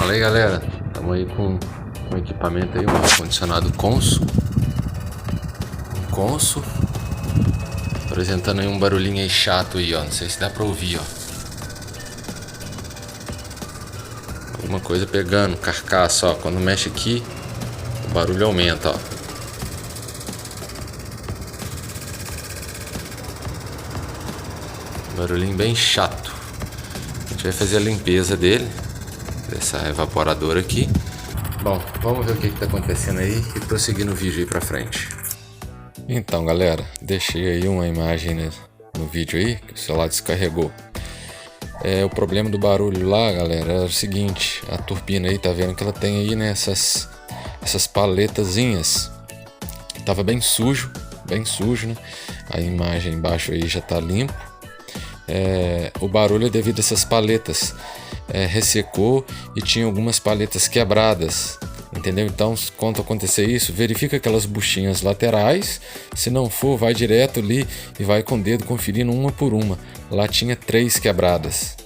Fala aí, galera, estamos aí com um equipamento aí, um ar-condicionado Consul, apresentando aí um barulhinho aí chato aí, ó, não sei se dá pra ouvir, ó, alguma coisa pegando, carcaça, ó, quando mexe aqui, o barulho aumenta, ó. Barulhinho bem chato. A gente vai fazer a limpeza dele, dessa evaporadora aqui. Bom, vamos ver o que está acontecendo aí e prosseguir no vídeo aí pra frente. Então, galera, deixei aí uma imagem no vídeo aí que o celular descarregou. O problema do barulho lá, galera, é o seguinte: a turbina aí, tá vendo que ela tem aí, né, essas paletazinhas. Tava bem sujo, né? A imagem embaixo aí já tá limpo. O barulho é devido a essas paletas. Ressecou e tinha algumas paletas quebradas, entendeu? Então, quando acontecer isso, verifica aquelas buchinhas laterais. Se não for, vai direto ali e vai com o dedo conferindo uma por uma. Lá tinha 3 quebradas,